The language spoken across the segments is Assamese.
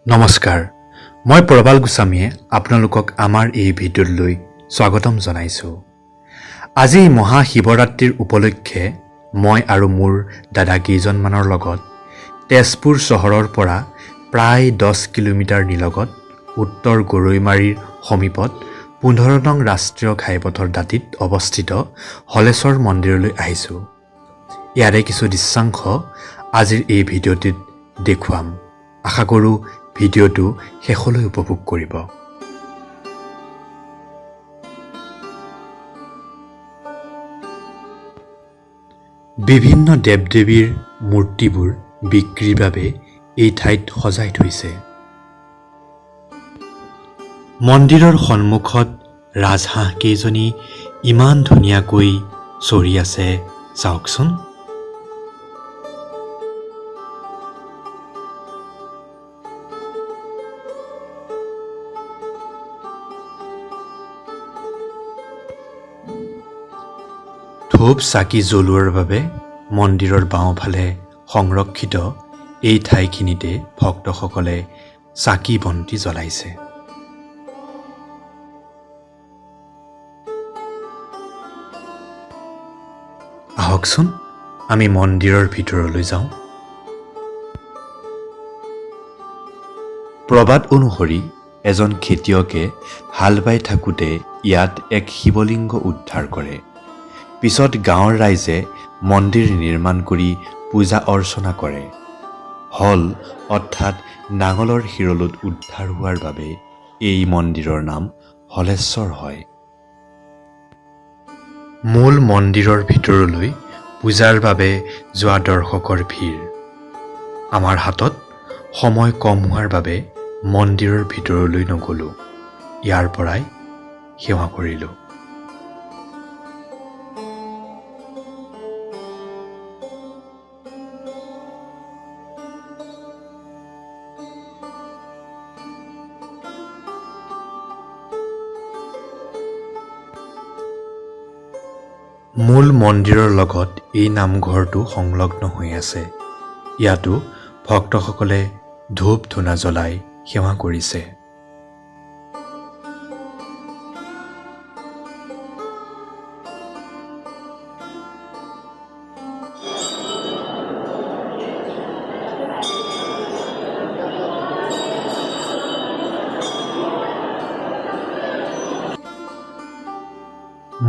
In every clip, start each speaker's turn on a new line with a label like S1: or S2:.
S1: নমস্কাৰ মই প্ৰবাল গোস্বামীয়ে আপোনালোকক আমাৰ এই ভিডিঅ'লৈ স্বাগতম জনাইছোঁ। আজি মহাশিৱৰাত্ৰিৰ উপলক্ষে মই আৰু মোৰ দাদা কেইজনমানৰ লগত তেজপুৰ চহৰৰ পৰা প্ৰায় 10 কিলোমিটাৰ নিলগত উত্তৰ গৰৈমাৰীৰ সমীপত 15 নং ৰাষ্ট্ৰীয় ঘাইপথৰ দাঁতিত অৱস্থিত হলেশ্বৰ মন্দিৰলৈ আহিছোঁ। ইয়াৰে কিছু দৃশ্যাংশ আজিৰ এই ভিডিঅ'টিত দেখুৱাম। আশা কৰোঁ ভিডিঅ'টো শেষলৈ উপভোগ কৰিব। বিভিন্ন দেৱ-দেৱীৰ মূৰ্তিবোৰ বিক্ৰীৰ বাবে এই ঠাইত সজাই থৈছে। মন্দিৰৰ সন্মুখত ৰাজহাঁহ কেইজনী ইমান ধুনীয়াকৈ চৰি আছে চাওকচোন। ধূপ চাকি জ্বলোৱাৰ বাবে মন্দিৰৰ বাওঁফালে সংৰক্ষিত এই ঠাইখিনিতে ভক্তসকলে চাকি বন্তি জ্বলাইছে। আহকচোন আমি মন্দিৰৰ ভিতৰলৈ যাওঁ। প্ৰবাদ অনুসৰি এজন খেতিয়কে হাল বাই থাকোঁতে ইয়াত এক শিৱলিংগ উদ্ধাৰ কৰে। পিছত গাঁৱৰ ৰাইজে মন্দিৰ নিৰ্মাণ কৰি পূজা অৰ্চনা কৰে। হল অৰ্থাৎ নাঙলৰ শিৰলুত উদ্ধাৰ হোৱাৰ বাবে এই মন্দিৰৰ নাম হলেশ্বৰ হয়। মূল মন্দিৰৰ ভিতৰলৈ পূজাৰ বাবে যোৱা দৰ্শকৰ ভিৰ। আমাৰ হাতত সময় কম হোৱাৰ বাবে মন্দিৰৰ ভিতৰলৈ নগ'লোঁ। ইয়াৰ পৰাই সেৱা কৰিলোঁ। মূল মন্দিৰৰ লগত এই নামঘৰটো সংলগ্ন হৈ আছে। ইয়াতো ভক্তসকলে ধূপ ধূনা জ্বলাই সেৱা কৰিছে।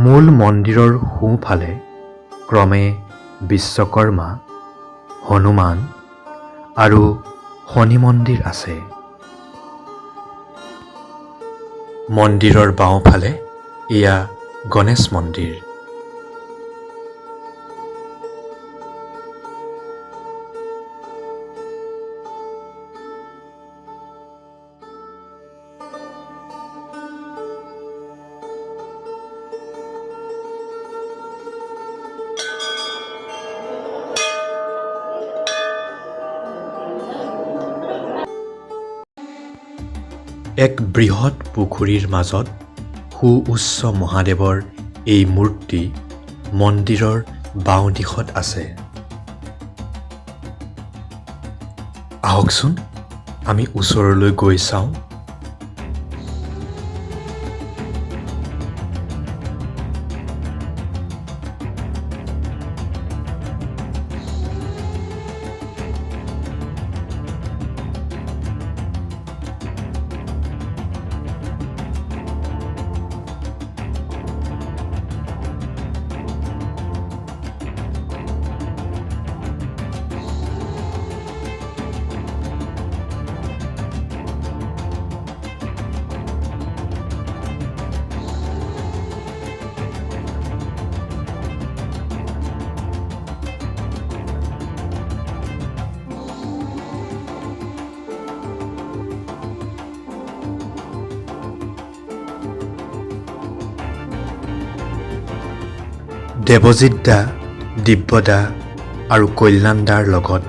S1: মূল মন্দিৰৰ সোঁফালে ক্ৰমে বিশ্বকৰ্মা, হনুমান আৰু শনি মন্দিৰ আছে। মন্দিৰৰ বাওঁফালে এয়া গণেশ মন্দিৰ। এক বৃহৎ পুখুৰীৰ মাজত সুউচ্চ মহাদেৱৰ এই মূৰ্তি মন্দিৰৰ বাওঁ দিশত আছে। আহকচোন আমি ওচৰলৈ গৈ চাওঁ। দেৱজিৎ দা, দিব্য দা আৰু কল্যাণ দাৰ লগত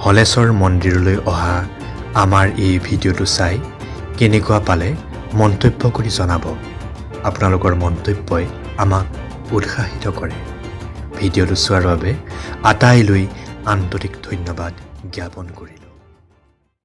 S1: হলেশ্বৰ মন্দিৰলৈ অহা আমাৰ এই ভিডিঅ'টো চাই কেনেকুৱা পালে মন্তব্য কৰি জনাব। আপোনালোকৰ মন্তব্যই আমাক উৎসাহিত কৰে। ভিডিঅ'টো চোৱাৰ বাবে আটাইলৈ আন্তৰিক ধন্যবাদ জ্ঞাপন কৰিলোঁ।